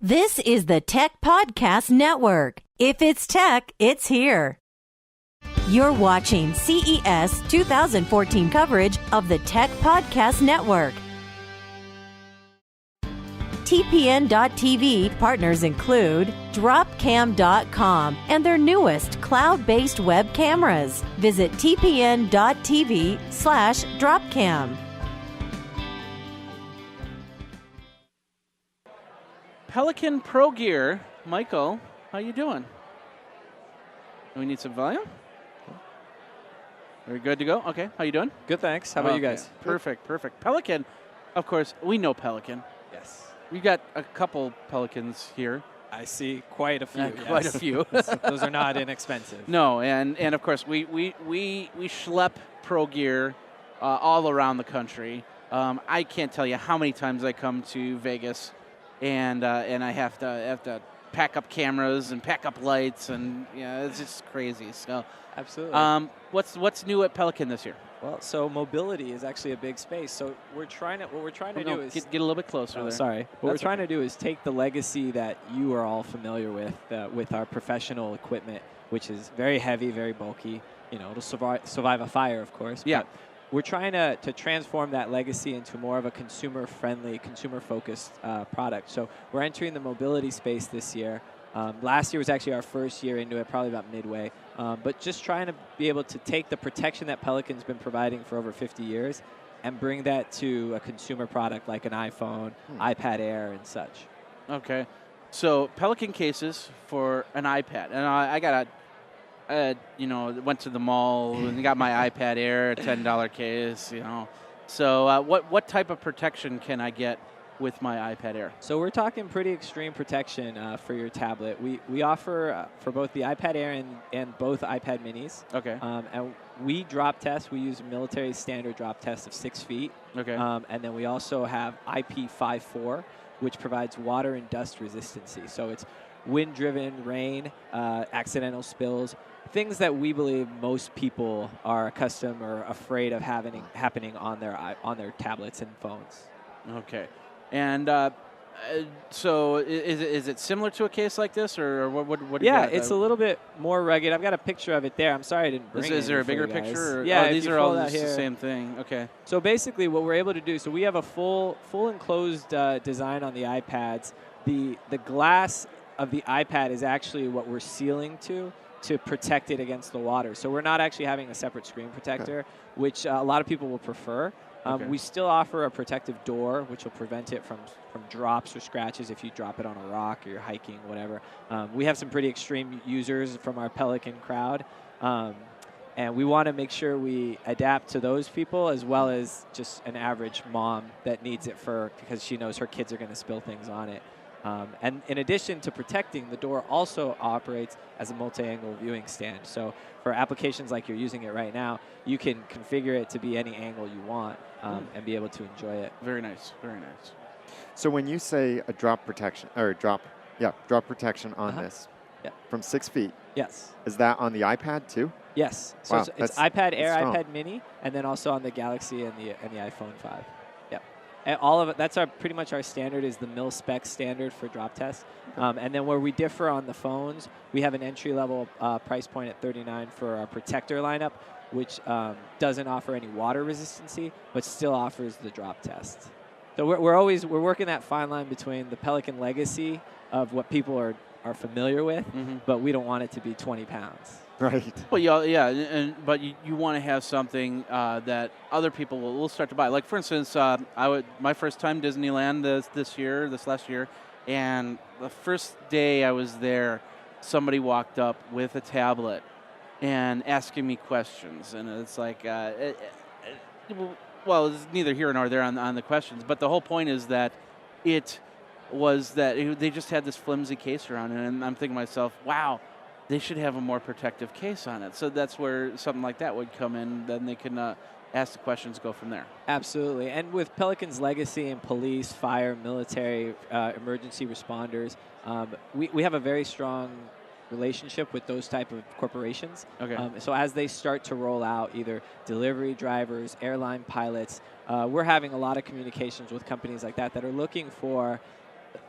This is the Tech Podcast Network. If it's tech, it's here. You're watching CES 2014 coverage of the Tech Podcast Network. TPN.TV partners include Dropcam.com and their newest cloud-based web cameras. Visit TPN.TV/Dropcam. Pelican Pro Gear. Michael, how you doing? Do we need some volume? Are we good to go? Okay, how you doing? Good, thanks. How about you guys? Perfect. Pelican, of course, we know Pelican. Yes. We got a couple Pelicans here. I see quite a few. Quite a few. Those are not inexpensive. No, and of course, we schlep Pro Gear all around the country. I can't tell you how many times I come to Vegas and I have to pack up cameras and pack up lights, and it's just crazy. So absolutely. What's new at Pelican this year? Well, so mobility is actually a big space. So what we're trying to do is get a little bit closer. There. Sorry. What we're trying to do is take the legacy that you are all familiar with our professional equipment, which is very heavy, very bulky. It'll survive a fire, of course. Yeah. But we're trying to transform that legacy into more of a consumer-friendly, consumer-focused product. So we're entering the mobility space this year. Last year was actually our first year into it, probably about midway. But just trying to be able to take the protection that Pelican's been providing for over 50 years and bring that to a consumer product like an iPhone, iPad Air, and such. Okay. So Pelican cases for an iPad. And I got went to the mall and got my iPad Air, a $10 case, So what type of protection can I get with my iPad Air? So we're talking pretty extreme protection for your tablet. We offer for both the iPad Air and both iPad minis. Okay. And we drop test. We use a military standard drop test of 6 feet. Okay. And then we also have IP54, which provides water and dust resistancy. So it's wind-driven, rain, accidental spills, things that we believe most people are accustomed or afraid of happening on their tablets and phones. Okay. And so is it similar to a case like this, or what do you got? Yeah, it's a little bit more rugged. I've got a picture of it there. I'm sorry I didn't bring it. Is there a bigger picture? Yeah, these are all the same thing. Okay. So basically what we're able to do, so we have a full enclosed design on the iPads. The glass of the iPad is actually what we're sealing to protect it against the water. So we're not actually having a separate screen protector, which a lot of people will prefer. We still offer a protective door, which will prevent it from drops or scratches if you drop it on a rock or you're hiking, whatever. We have some pretty extreme users from our Pelican crowd, and we want to make sure we adapt to those people as well as just an average mom that needs it because she knows her kids are going to spill things on it. And in addition to protecting, the door also operates as a multi-angle viewing stand. So for applications like you're using it right now, you can configure it to be any angle you want and be able to enjoy it. Very nice, very nice. So when you say a drop protection on this, from 6 feet, yes, is that on the iPad too? Yes. So wow, it's iPad Air, strong. iPad Mini, and then also on the Galaxy and the iPhone 5. Yep. And all of it. That's pretty much our standard is the mil-spec standard for drop test. And then where we differ on the phones, we have an entry-level price point at $39 for our protector lineup, which doesn't offer any water resistancy, but still offers the drop test. So we're working that fine line between the Pelican legacy of what people are familiar with, but we don't want it to be 20 pounds. Right. Well, but you want to have something that other people will start to buy. Like, for instance, my first time Disneyland this last year, and the first day I was there, somebody walked up with a tablet and asking me questions, and it's like, well, it's neither here nor there on the questions, but the whole point is that they just had this flimsy case around it, and I'm thinking to myself, wow, they should have a more protective case on it. So that's where something like that would come in. Then they can ask the questions, go from there. Absolutely. And with Pelican's legacy in police, fire, military, emergency responders, we have a very strong relationship with those type of corporations. Okay. So as they start to roll out either delivery drivers, airline pilots, we're having a lot of communications with companies like that are looking for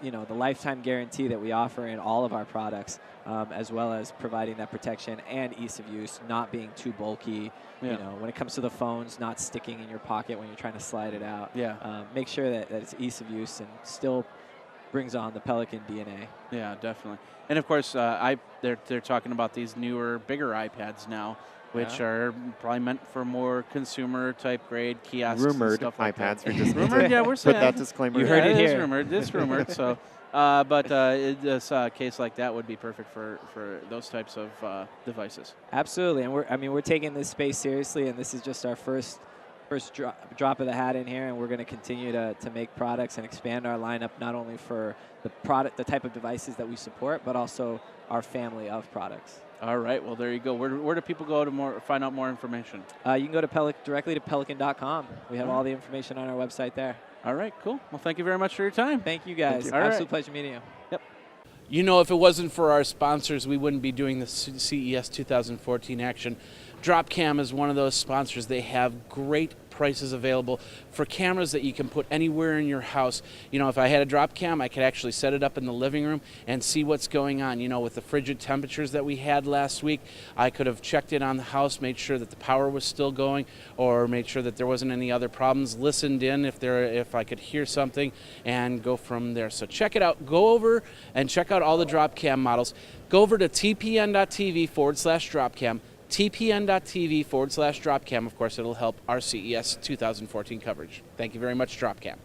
the lifetime guarantee that we offer in all of our products, as well as providing that protection and ease of use, not being too bulky. Yeah. When it comes to the phones, not sticking in your pocket when you're trying to slide it out. Yeah. Make sure that it's ease of use and still brings on the Pelican DNA. Yeah, definitely. And of course, they're talking about these newer, bigger iPads now, which are probably meant for more consumer type grade kiosks. Rumored and stuff like iPads. That. We just Rumored, yeah, we're saying. put that disclaimer. You in. heard it is here. rumored. It's rumored. So, but this case like that would be perfect for those types of devices. Absolutely, and we're taking this space seriously, and this is just our first drop of the hat in here, and we're going to continue to make products and expand our lineup, not only for the type of devices that we support, but also our family of products. All right. Well, there you go. Where do people go to find out more information? You can go to directly to Pelican.com. We have all the information on our website there. All right. Cool. Well, thank you very much for your time. Thank you, guys. Thank you. Absolute pleasure meeting you. Yep. You know, if it wasn't for our sponsors, we wouldn't be doing the CES 2014 action. Dropcam is one of those sponsors. They have great prices available for cameras that you can put anywhere in your house. If I had a Dropcam, I could actually set it up in the living room and see what's going on. With the frigid temperatures that we had last week, I could have checked in on the house, made sure that the power was still going, or made sure that there wasn't any other problems, listened in if I could hear something, and go from there. So check it out. Go over and check out all the Dropcam models. Go over to TPN.TV/Dropcam. TPN.TV/Dropcam. Of course, it'll help our CES 2014 coverage. Thank you very much, Dropcam.